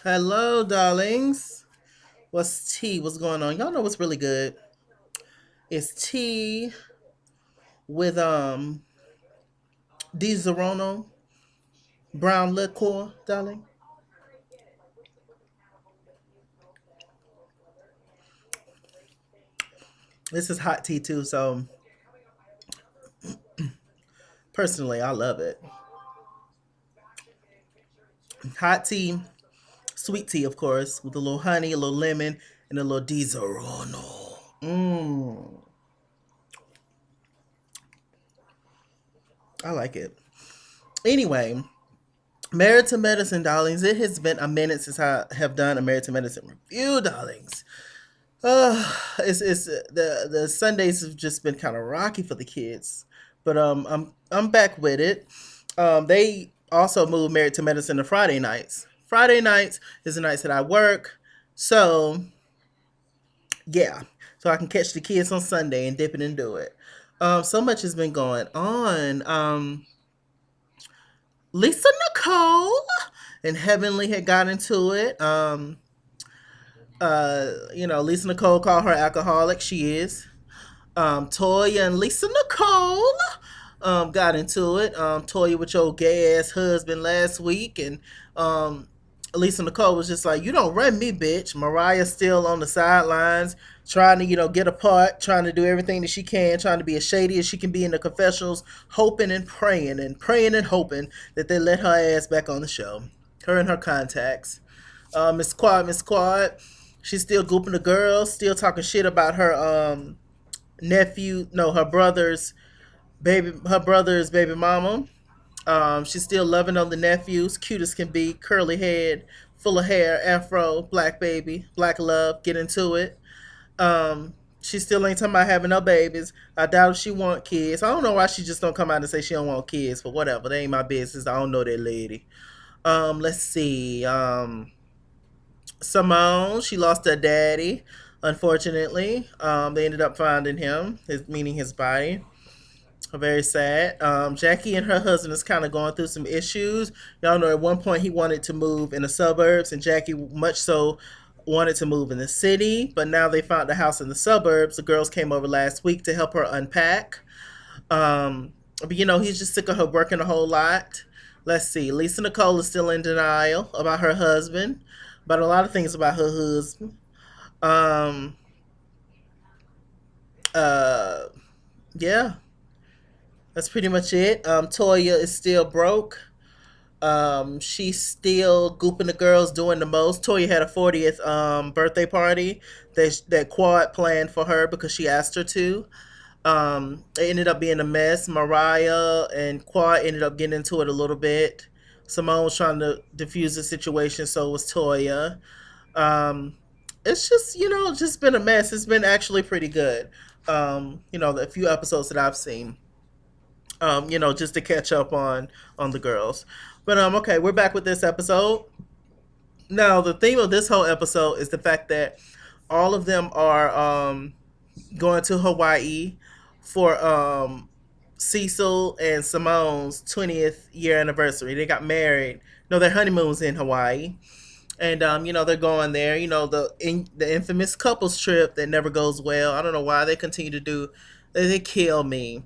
Hello, darlings. What's tea? What's going on? Y'all know what's really good? It's tea with Di Zerono brown liqueur, darling. This is hot tea too, so personally, I love it. Hot tea, sweet tea, of course, with a little honey, a little lemon, and a little Di Zerono. Mmm, I like it. Anyway, Married to Medicine, darlings. It has been a minute since I have done a Married to Medicine review, darlings. It's the Sundays have just been kind of rocky for the kids, but I'm back with it. They also moved Married to Medicine to Friday nights. Friday nights is the nights that I work, so yeah, so I can catch the kids on Sunday and dip it and do it. So much has been going on. Lisa Nicole and Heavenly had got into it. Lisa Nicole called her alcoholic. She is. Toya and Lisa Nicole got into it. Toya with your gay ass husband last week, and Lisa Nicole was just like, "You don't run me, bitch." Mariah's still on the sidelines, trying to get apart, trying to do everything that she can, trying to be as shady as she can be in the confessionals, hoping and praying and hoping that they let her ass back on the show. Her and her contacts. Miss Quad, she's still gooping the girls, still talking shit about her nephew, no, her brother's baby mama. She's still loving on the nephews, cute as can be, curly head, full of hair, afro, black baby, black love, get into it. She still ain't talking about having no babies. I doubt if she want kids. I don't know why she just don't come out and say she don't want kids, but whatever. They ain't my business. I don't know that lady. Let's see. Simone, she lost her daddy, unfortunately. They ended up finding him, meaning his body. Very sad. Jackie and her husband is kind of going through some issues. Y'all know at one point he wanted to move in the suburbs, and Jackie much so wanted to move in the city. But now they found a house in the suburbs. The girls came over last week to help her unpack. But he's just sick of her working a whole lot. Let's see. Lisa Nicole is still in denial about her husband, about a lot of things about her husband. Um, uh, yeah, that's pretty much it. Toya is still broke. She's still gooping the girls, doing the most. Toya had a 40th birthday party that Quad planned for her because she asked her to. It ended up being a mess. Mariah and Quad ended up getting into it a little bit. Simone was trying to diffuse the situation, so was Toya. Um, it's just been a mess. It's been actually pretty good. The few episodes that I've seen. Just to catch up on the girls. But okay, we're back with this episode. Now, the theme of this whole episode is the fact that all of them are going to Hawaii for Cecil and Simone's 20th year anniversary. They got married. No, their honeymoon's in Hawaii. And they're going there. The infamous couples trip that never goes well. I don't know why they continue to do. They kill me,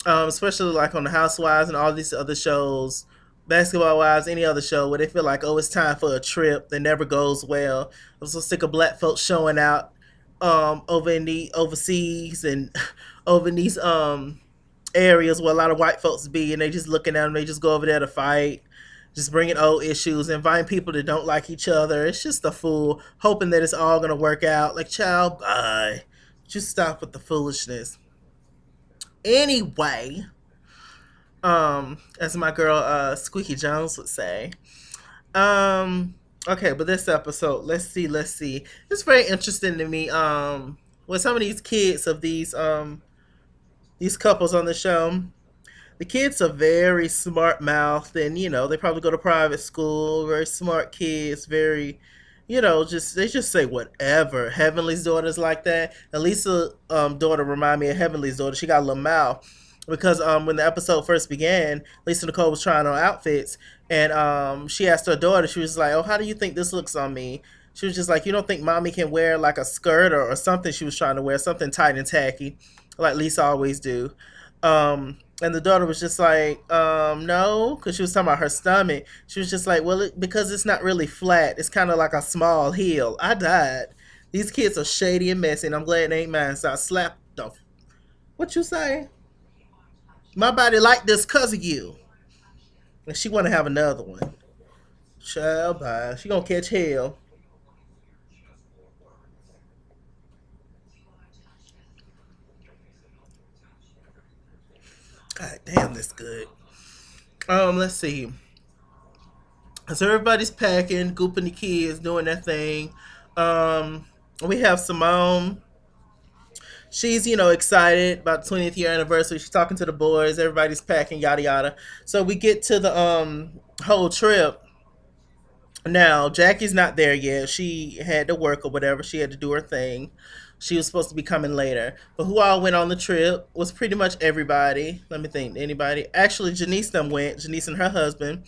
especially like on the Housewives and all these other shows, Basketball Wives, any other show where they feel like, oh, it's time for a trip that never goes well. I'm so sick of black folks showing out over in the overseas and over in these areas where a lot of white folks be, and they just looking at them. They just go over there to fight, just bringing old issues, inviting people that don't like each other. It's just a fool, hoping that it's all gonna work out. Like, child, bye. Just stop with the foolishness. Anyway, as my girl Squeaky Jones would say. Okay, but this episode, let's see. It's very interesting to me. With some of these kids of these couples on the show, the kids are very smart mouthed, and they probably go to private school. Very smart kids, very just they just say whatever. Heavenly's daughter's like that. And Lisa daughter remind me of Heavenly's daughter. She got a little mouth. because when the episode first began, Lisa Nicole was trying on outfits, and she asked her daughter, she was like, "Oh, how do you think this looks on me?" She was just like, "You don't think mommy can wear like a skirt or something?" She was trying to wear something tight and tacky, like Lisa always do. And the daughter was just like, no, because she was talking about her stomach. She was just like, well, because it's not really flat. It's kind of like a small heel. I died. These kids are shady and messy, and I'm glad they ain't mine. So I slapped the. What you say? My body like this cause of you. And she want to have another one. Child, bye. She gonna catch hell. God damn, that's good. Let's see. So everybody's packing, gooping the kids, doing their thing. Um, we have Simone. She's, excited about the 20th year anniversary. She's talking to the boys. Everybody's packing, yada yada. So we get to the whole trip. Now Jackie's not there yet. She had to work or whatever. She had to do her thing. She was supposed to be coming later. But who all went on the trip was pretty much everybody. Let me think. Anybody? Actually, Janice them went. Janice and her husband.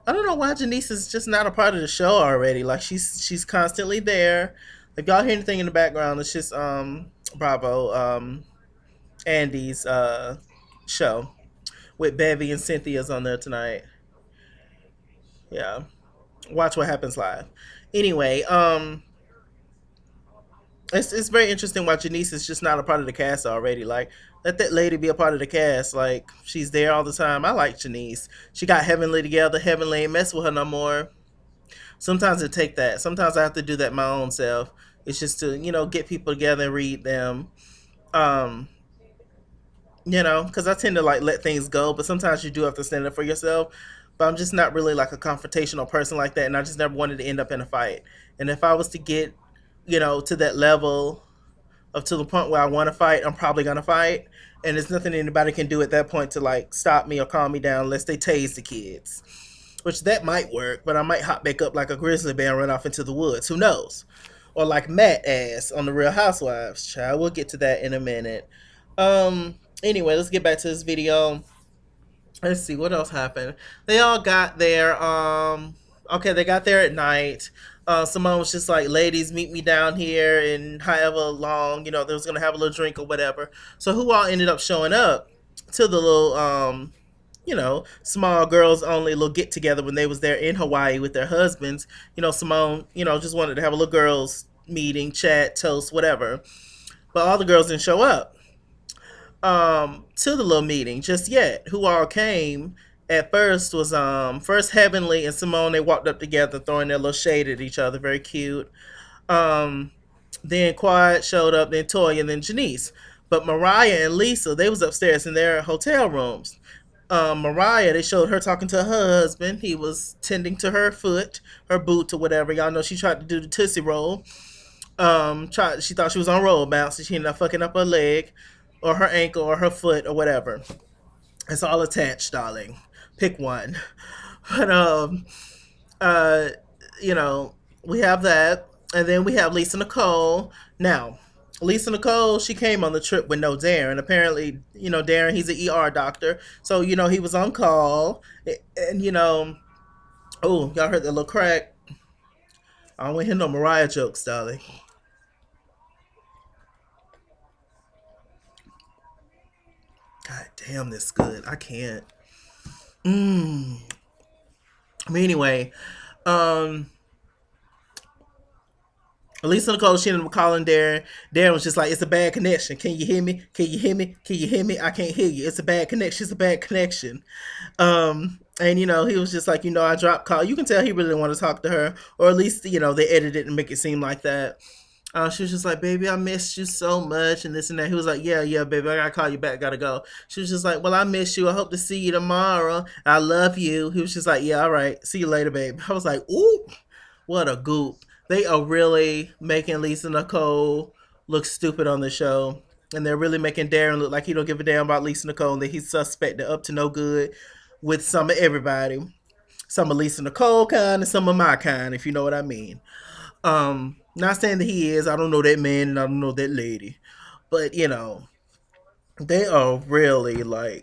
I don't know why Janice is just not a part of the show already. Like she's constantly there. If y'all hear anything in the background, it's just Bravo Andy's show with Bevy and Cynthia's on there tonight. Yeah, watch what happens live. Anyway, it's very interesting why Janice is just not a part of the cast already. Like let that lady be a part of the cast. Like she's there all the time. I like Janice. She got Heavenly together. Heavenly ain't mess with her no more. Sometimes it take that. Sometimes I have to do that my own self. It's just to get people together and read them. Um, because I tend to like let things go, but sometimes you do have to stand up for yourself. But I'm just not really like a confrontational person like that, and I just never wanted to end up in a fight. And if I was to get, to that level of to the point where I want to fight, I'm probably gonna fight. And there's nothing anybody can do at that point to like stop me or calm me down unless they tase the kids. Which that might work, but I might hop back up like a grizzly bear and run off into the woods. Who knows? Or like Matt ass on the Real Housewives. Child, we'll get to that in a minute. Anyway, let's get back to this video. Let's see what else happened. They all got there. Okay, they got there at night. Simone was just like, "Ladies, meet me down here," and however long, they was gonna have a little drink or whatever. So who all ended up showing up to the little small girls only little get together when they was there in Hawaii with their husbands. Simone, just wanted to have a little girls meeting, chat, toast, whatever. But all the girls didn't show up to the little meeting just yet. Who all came at first was first Heavenly and Simone. They walked up together throwing their little shade at each other, very cute. um then Quiet showed up, then Toya, and then Janice. But Mariah and Lisa, they was upstairs in their hotel rooms. Mariah, they showed her talking to her husband. He was tending to her foot, her boot or whatever. Y'all know she tried to do the Tootsie Roll. She thought she was on roll bounce, and she ended up fucking up her leg, or her ankle, or her foot, or whatever. It's all attached, darling. Pick one. But uh, you know, we have that, and then we have Lisa Nicole. Now, Lisa Nicole, she came on the trip with no Darren. Apparently, Darren, he's an ER doctor, so he was on call, and oh, y'all heard that little crack? I don't want to hear no Mariah jokes, darling. God damn, this good. I can't. Mm. But anyway, um, Lisa Nicole, she ended up calling Darren. Darren was just like, "It's a bad connection. Can you hear me? Can you hear me? Can you hear me? I can't hear you. It's a bad connection. It's a bad connection." And he was just like, I dropped call. You can tell he really didn't want to talk to her, or at least they edited it and make it seem like that. She was just like, "Baby, I missed you so much," and this and that. He was like, "Yeah, yeah, baby, I gotta call you back. Gotta go." She was just like, "Well, I miss you. I hope to see you tomorrow. I love you." He was just like, "Yeah, all right. See you later, babe." I was like, "Ooh, what a goop." They are really making Lisa Nicole look stupid on the show. And they're really making Darren look like he don't give a damn about Lisa Nicole and that he's suspect up to no good with some of everybody. Some of Lisa Nicole kind and some of my kind, if you know what I mean. Not saying that he is. I don't know that man and I don't know that lady. But They are really like,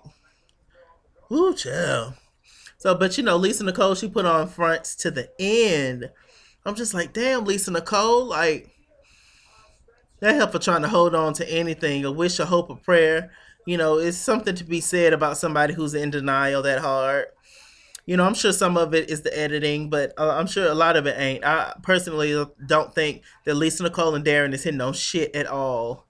ooh, child. So, but Lisa Nicole, she put on fronts to the end. I'm just like, damn, Lisa Nicole, like that help for trying to hold on to anything, a wish, a hope, a prayer. It's something to be said about somebody who's in denial that hard. I'm sure some of it is the editing, but I'm sure a lot of it ain't. I personally don't think that Lisa Nicole and Darren is hitting on shit at all.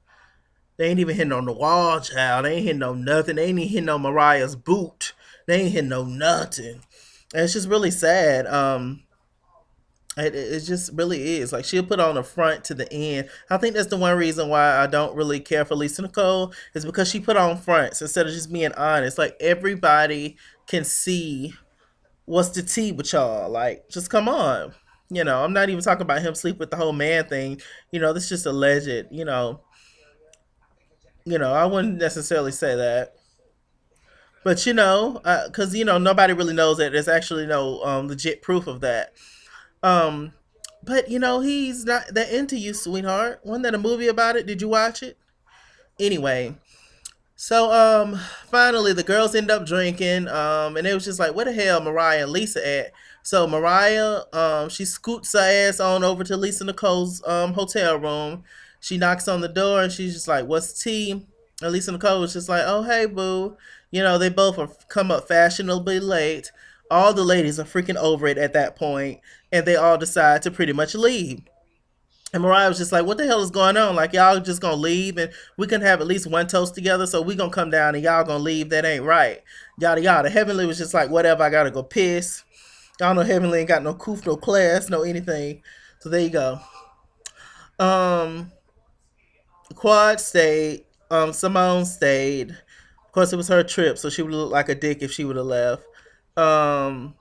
They ain't even hitting on the wall, child. They ain't hitting on nothing. They ain't even hitting on Mariah's boot. They ain't hitting on nothing. And it's just really sad. It just really is. Like she'll put on the front to the end. I think that's the one reason why I don't really care for Lisa Nicole is because she put on fronts instead of just being honest. Like everybody can see what's the tea with y'all. Like just come on. I'm not even talking about him sleep with the whole man thing. This is just alleged. I wouldn't necessarily say that. But because nobody really knows that there's actually no legit proof of that. Um, but he's not that into you, sweetheart. Wasn't that a movie about it? Did you watch it? Anyway, so finally the girls end up drinking. And it was just like, where the hell Mariah and Lisa at? So Mariah, she scoots her ass on over to Lisa Nicole's hotel room. She knocks on the door and she's just like, "What's tea?" And Lisa Nicole was just like, "Oh hey boo." They both are come up fashionably late. All the ladies are freaking over it at that point, and they all decide to pretty much leave. And Mariah was just like, "What the hell is going on? Like, y'all just gonna leave and we can have at least one toast together, so we gonna come down and y'all gonna leave? That ain't right." Yada yada. Heavenly was just like, "Whatever, I gotta go piss." Y'all know Heavenly ain't got no coof, no class, no anything. So there you go. Um, Quad stayed. Simone stayed. Of course, it was her trip, so she would look like a dick if she would have left. Um,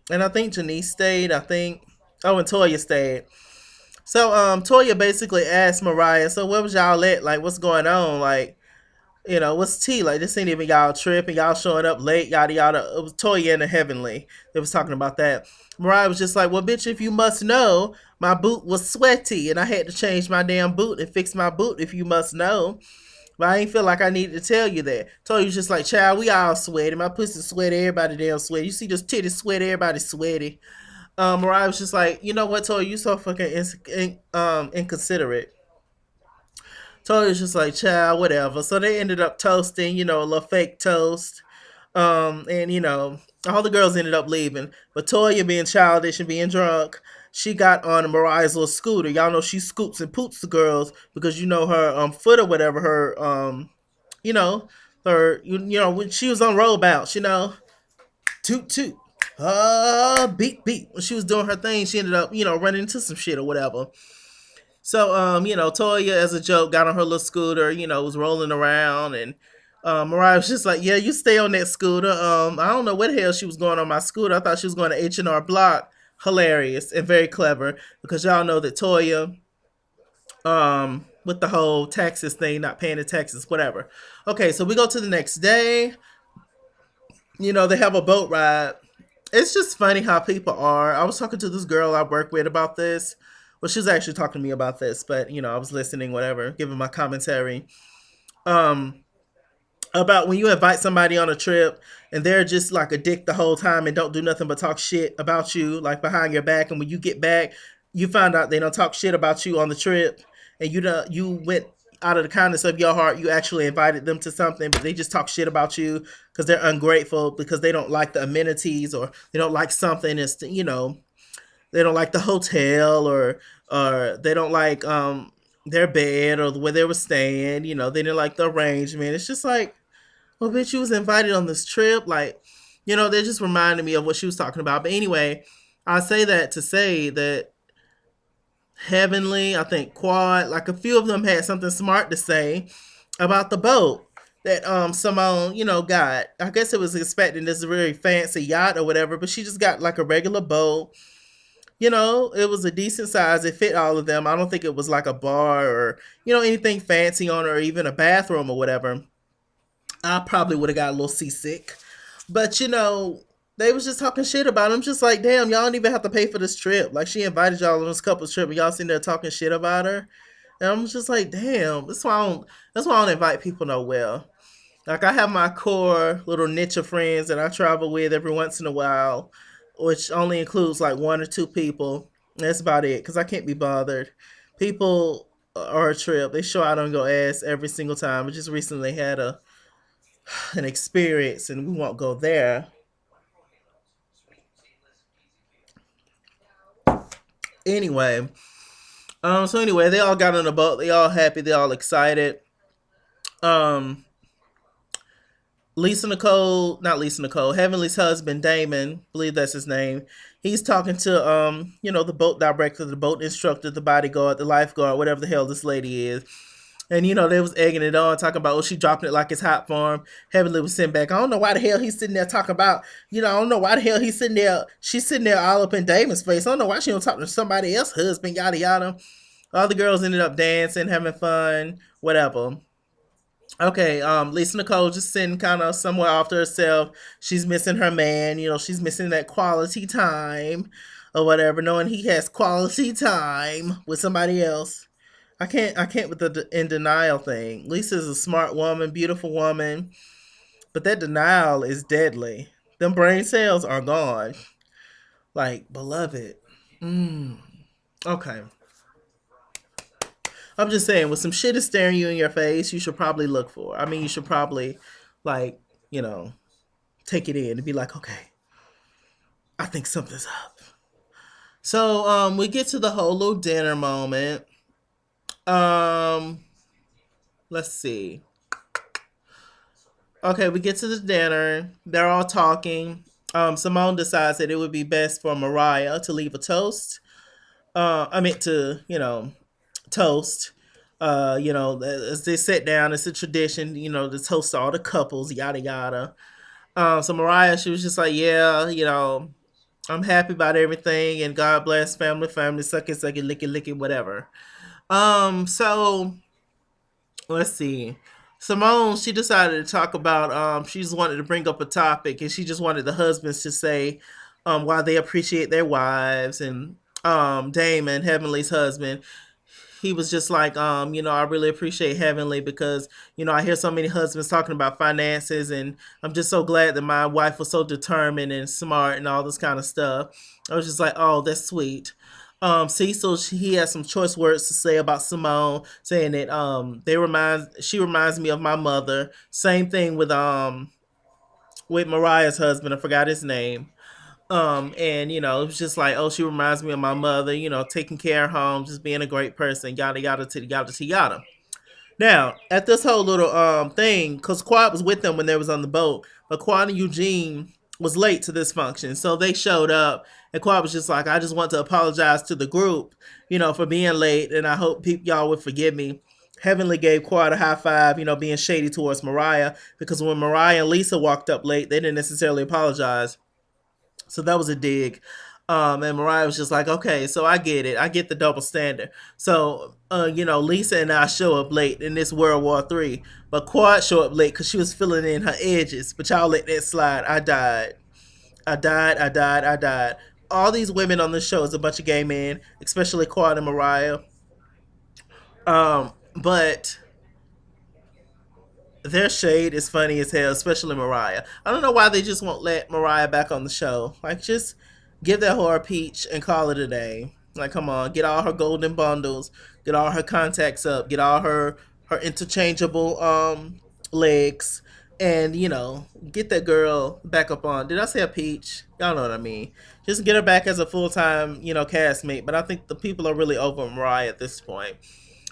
and I think Janice stayed. I think. Oh, and Toya stayed. So Toya basically asked Mariah, "So where was y'all at? Like, what's going on? Like, what's tea? Like, this ain't even y'all trip and y'all showing up late, yada yada." It was Toya and the Heavenly. They was talking about that. Mariah was just like, "Well, bitch, if you must know, my boot was sweaty and I had to change my damn boot and fix my boot. If you must know." But I ain't feel like I needed to tell you that. Told you just like, "Child, we all sweaty. My pussy sweaty. Everybody damn sweaty. You see this titty sweaty. Everybody sweaty." Mariah was just like, "You know what, Toya? You so fucking inconsiderate." Toya was just like, "Child, whatever." So they ended up toasting, a little fake toast. And all the girls ended up leaving. But Toya, being childish and being drunk, she got on Mariah's little scooter. Y'all know she scoops and poops the girls because her foot or whatever, her you know when she was on roll bounce, toot toot. Beep beep. When she was doing her thing, she ended up, running into some shit or whatever. So, Toya, as a joke, got on her little scooter, was rolling around, and Mariah was just like, "Yeah, you stay on that scooter." I don't know what the hell she was going on my scooter. I thought she was going to H&R Block. Hilarious and very clever because y'all know that Toya, with the whole taxes thing, not paying the taxes, whatever. Okay, so we go to the next day. They have a boat ride. It's just funny how people are. I was talking to this girl I work with about this. Well, she was actually talking to me about this, but I was listening, whatever, giving my commentary. Um, about when you invite somebody on a trip and they're just like a dick the whole time and don't do nothing but talk shit about you, like behind your back, and when you get back, you find out they don't talk shit about you on the trip, and you went out of the kindness of your heart, you actually invited them to something, but they just talk shit about you because they're ungrateful because they don't like the amenities or they don't like something. It's they don't like the hotel or they don't like their bed or where they were staying. They didn't like the arrangement. It's just like, well, bitch, you was invited on this trip. Like, they just reminded me of what she was talking about. But anyway, I say that to say that Heavenly, I think Quad, like a few of them had something smart to say about the boat that Simone, got. I guess it was expecting this very fancy yacht or whatever, but she just got like a regular boat. It was a decent size. It fit all of them. I don't think it was like a bar or, anything fancy on it or even a bathroom or whatever. I probably would have got a little seasick. But they was just talking shit about him. Just like, damn, y'all don't even have to pay for this trip. Like she invited y'all on this couple's trip and y'all sitting there talking shit about her. And I'm just like, damn, that's why I don't invite people nowhere. Like I have my core little niche of friends that I travel with every once in a while, which only includes like one or two people. That's about it because I can't be bothered. People are a trip. They show out on your ass every single time. We just recently had an experience, and we won't go there. Anyway, so anyway, they all got on the boat. They all happy. They all excited. Um, Lisa Nicole, not Lisa Nicole, Heavenly's husband Damon, believe that's his name. He's talking to the boat director, the boat instructor, the bodyguard, the lifeguard, whatever the hell this lady is. And they was egging it on, talking about, oh, she dropping it like it's hot for him. Heavenly was sitting back. I don't know why the hell he's sitting there talking about, I don't know why the hell he's sitting there. She's sitting there all up in Damon's face. I don't know why she don't talk to somebody else's husband, yada yada. All the girls ended up dancing, having fun, whatever. Okay, Lisa Nicole just sitting kind of somewhere off to herself. She's missing her man, she's missing that quality time or whatever, knowing he has quality time with somebody else. I can't with the in denial thing. Lisa's a smart woman, beautiful woman, but that denial is deadly. Them brain cells are gone. Like, beloved. Mm, okay. I'm just saying, when some shit is staring you in your face, you should probably look for. I mean, you should probably, like, you know, take it in and be like, okay, I think something's up. So, we get to the whole little dinner moment. Um, let's see. Okay, we get to the dinner. They're all talking. Simone decides that it would be best for Mariah to leave a toast. I meant to, toast. As they sit down, it's a tradition, to toast all the couples, yada yada. So Mariah, she was just like, yeah, I'm happy about everything, and God bless family, family, suck it, lick it, lick it, whatever. So let's see. Simone, she decided to talk about. She just wanted to bring up a topic, and she just wanted the husbands to say, why they appreciate their wives, and Damon, Heavenly's husband, he was just like, I really appreciate Heavenly because, I hear so many husbands talking about finances, and I'm just so glad that my wife was so determined and smart and all this kind of stuff. I was just like, oh, that's sweet. Cecil, he has some choice words to say about Simone, saying that she reminds me of my mother. Same thing with Mariah's husband. I forgot his name. And it was just like, oh, she reminds me of my mother, taking care of home, just being a great person, yada yada to yada to yada. Now, at this whole little thing, because Quad was with them when they was on the boat, but Quad and Eugene was late to this function, so they showed up, and Quad was just like, I just want to apologize to the group, for being late, and I hope y'all would forgive me. Heavenly gave Quad a high five, being shady towards Mariah, because when Mariah and Lisa walked up late, they didn't necessarily apologize. So that was a dig. And Mariah was just like, okay, so I get it. I get the double standard. So, Lisa and I show up late in this World War III, but Quad show up late because she was filling in her edges. But y'all let that slide. I died. I died. I died. I died. All these women on this show is a bunch of gay men, especially Quad and Mariah. But their shade is funny as hell, especially Mariah. I don't know why they just won't let Mariah back on the show. Like, just give that whore a peach and call it a day. Like, come on, get all her golden bundles, get all her contacts up, get all her interchangeable legs, and get that girl back up on. Did I say a peach? Y'all know what I mean. Just get her back as a full time castmate. But I think the people are really over Mariah at this point.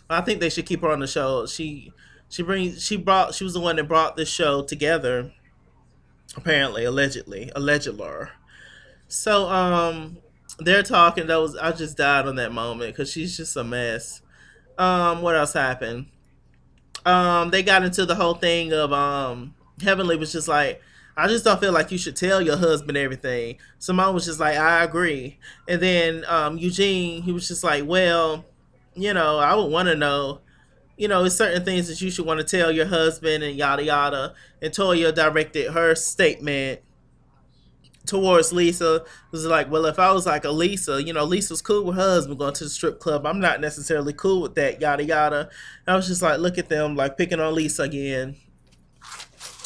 I think they should keep her on the show. She was the one that brought this show together, apparently, allegedly. So they're talking. I just died on that moment because she's just a mess. What else happened? They got into the whole thing of Heavenly was just like, I just don't feel like you should tell your husband everything. Simone was just like, I agree. And then Eugene, he was just like, well, I would want to know, it's certain things that you should want to tell your husband and yada yada. And Toya directed her statement towards Lisa. It was like, well, if I was like a Lisa, Lisa's cool with her husband going to the strip club. I'm not necessarily cool with that, yada yada. And I was just like, look at them, like picking on Lisa again.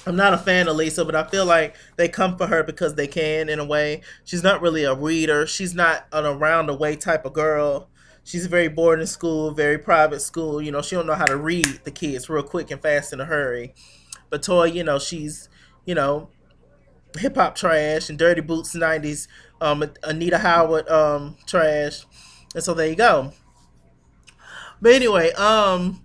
I'm not a fan of Lisa, but I feel like they come for her because they can in a way. She's not really a reader. She's not an around the way type of girl. She's very boarding school, very private school. You know, she don't know how to read the kids real quick and fast in a hurry. But Toy, you know, she's, you know, hip hop trash and dirty boots 90s, Anita Howard trash. And so there you go. But anyway, I'ma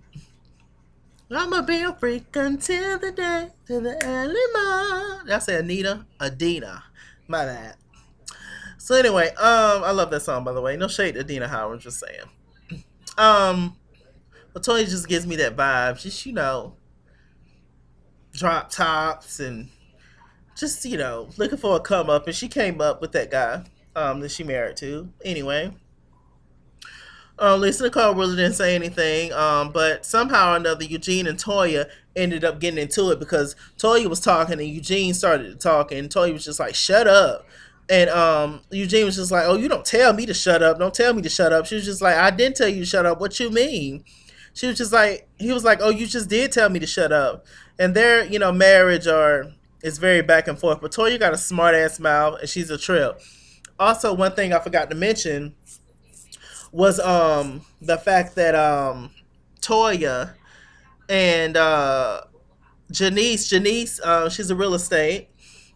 be a freak until the day to the early morning. Did I say Anita? Adina. My bad. So anyway, I love that song by the way. No shade to Adina Howard, just saying. Um, Latoya just gives me that vibe. Just drop tops and just looking for a come up. And she came up with that guy that she married to. Anyway, Lisa Nicole really didn't say anything, but somehow or another, Eugene and Toya ended up getting into it because Toya was talking and Eugene started to talk, and Toya was just like, "Shut up." And Eugene was just like, "Oh, you don't tell me to shut up. Don't tell me to shut up." She was just like, "I didn't tell you to shut up. What you mean?" She was just like, he was like, "Oh, you just did tell me to shut up." And their, marriage is very back and forth. But Toya got a smart ass mouth, and she's a trip. Also, one thing I forgot to mention was the fact that Toya and Janice, she's a real estate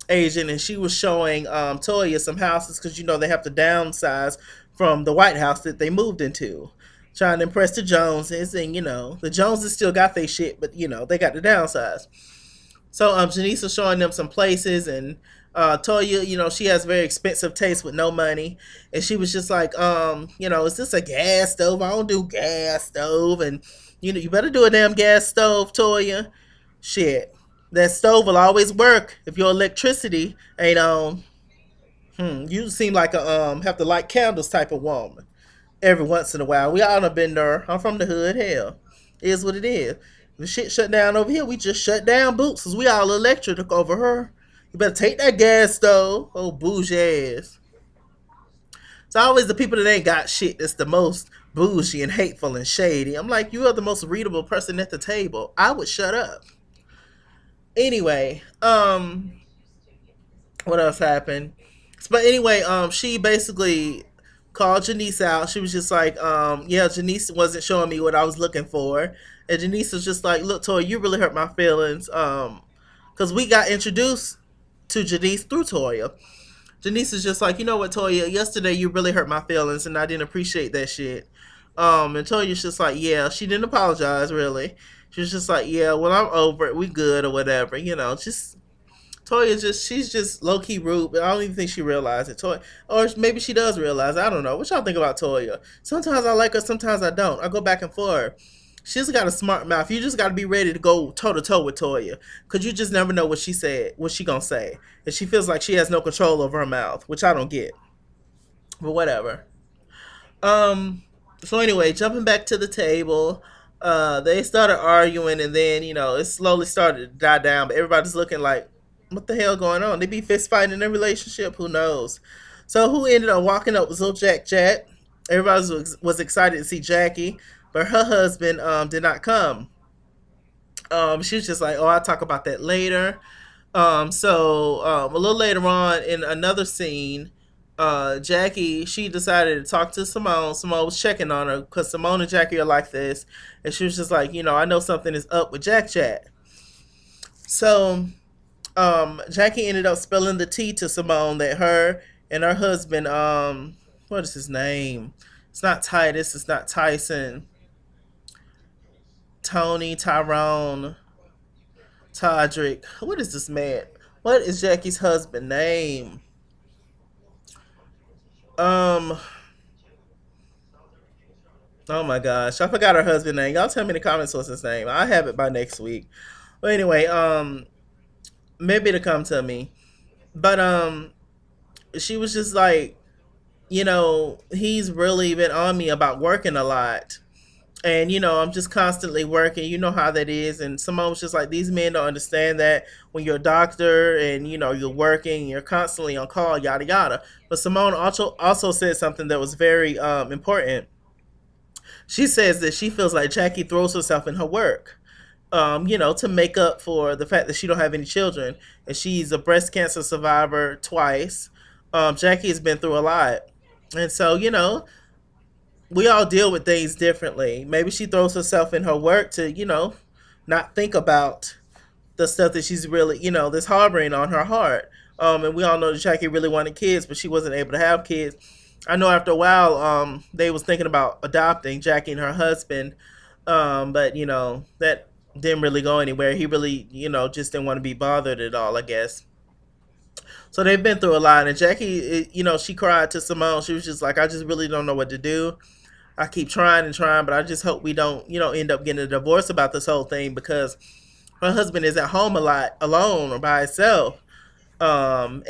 agent, and she was showing Toya some houses because they have to downsize from the White House that they moved into, trying to impress the Joneses, and the Joneses still got their shit, but they got to downsize. So Janice was showing them some places, and Toya, she has very expensive taste with no money, and she was just like, is this a gas stove? I don't do gas stove, and you better do a damn gas stove, Toya. Shit, that stove will always work if your electricity ain't on. You seem like a have to light candles type of woman every once in a while. We all done been there. I'm from the hood. Hell, it is what it is. The shit shut down over here. We just shut down boots because we all electric over her. You better take that gas stove. Oh, bougie ass. It's always the people that ain't got shit that's the most bougie and hateful and shady. I'm like, you are the most readable person at the table. I would shut up. Anyway, what else happened? But anyway, she basically called Janice out. She was just like, yeah, Janice wasn't showing me what I was looking for. And Janice was just like, look, Toy, you really hurt my feelings. Because we got introduced to Janice through Toya. Janice is just like, you know what, Toya, yesterday you really hurt my feelings and I didn't appreciate that shit. And Toya's just like, yeah, she didn't apologize really. She was just like, yeah, well, I'm over it. We good or whatever. Just Toya she's just low key rude, but I don't even think she realized it. Toya, or maybe she does realize. I don't know. What y'all think about Toya? Sometimes I like her, sometimes I don't. I go back and forth. She's got a smart mouth. You just got to be ready to go toe to toe with Toya, cause you just never know what she said, what she gonna say, and she feels like she has no control over her mouth, which I don't get. But whatever. Um. So anyway, jumping back to the table, they started arguing, and then it slowly started to die down. But everybody's looking like, what the hell going on? They be fist fighting in their relationship? Who knows? So who ended up walking up was little Jack Jack. Everybody was excited to see Jackie, but her husband did not come. She was just like, oh, I'll talk about that later. A little later on in another scene, Jackie, she decided to talk to Simone. Simone was checking on her because Simone and Jackie are like this, and she was just like, I know something is up with Jack Jack. So Jackie ended up spilling the tea to Simone that her and her husband, what is his name? It's not Titus. It's not Tyson. Tony, Tyrone, Todrick. What is this man? What is Jackie's husband name? Um. Oh my gosh, I forgot her husband name. Y'all tell me in the comments what's his name. I have it by next week. But anyway, maybe it'll come to me. But she was just like, he's really been on me about working a lot. And I'm just constantly working. You know how that is. And Simone was just like, these men don't understand that when you're a doctor and you're working, you're constantly on call, yada yada. But Simone also said something that was very important. She says that she feels like Jackie throws herself in her work. to make up for the fact that she don't have any children, and she's a breast cancer survivor twice. Jackie has been through a lot, and so we all deal with things differently. Maybe she throws herself in her work to not think about the stuff that she's really that's harboring on her heart. And we all know that Jackie really wanted kids, but she wasn't able to have kids. I know after a while, they was thinking about adopting Jackie and her husband, but that didn't really go anywhere. He really, just didn't want to be bothered at all, I guess. So they've been through a lot. And Jackie, she cried to Simone. She was just like, I just really don't know what to do. I keep trying and trying, but I just hope we don't, end up getting a divorce about this whole thing because her husband is at home a lot alone or by himself. And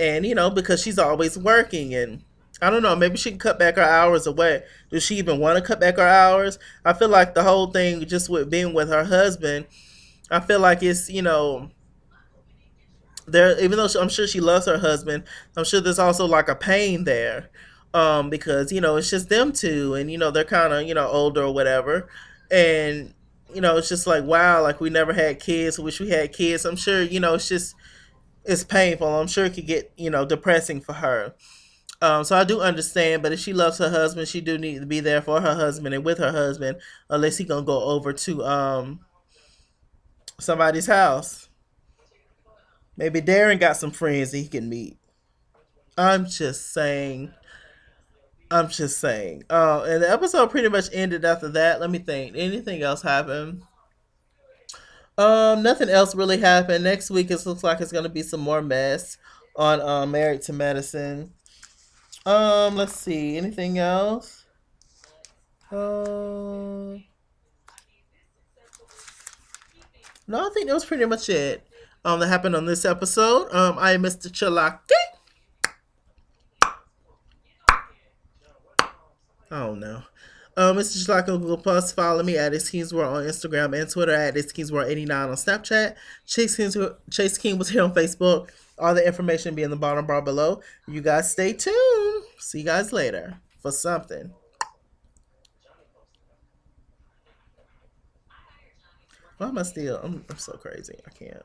because she's always working, and I don't know, maybe she can cut back her hours away. Does she even want to cut back her hours? I feel like the whole thing just with being with her husband, I feel like it's, there, even though I'm sure she loves her husband, I'm sure there's also like a pain there. Because it's just them two, and they're kind of older or whatever, and it's just like, wow, like we never had kids, wish we had kids. I'm sure it's painful. I'm sure it could get depressing for her. So I do understand, but if she loves her husband, she do need to be there for her husband and with her husband, unless he gonna go over to somebody's house. Maybe Darren got some friends that he can meet. I'm just saying. I'm just saying. And the episode pretty much ended after that. Let me think. Anything else happened? Nothing else really happened. Next week it looks like it's gonna be some more mess on Married to Medicine. Let's see. Anything else? Uh, no, I think that was pretty much it. That happened on this episode. I am Mr. Chalaki. Oh no. Mr. Chalaki on Google Plus. Follow me at ITSKINGWORLD on Instagram and Twitter at ITSKINGWORLD89 on Snapchat. Chase King was here on Facebook. All the information be in the bottom bar below. You guys stay tuned. See you guys later for something. Why am I still? I'm so crazy. I can't.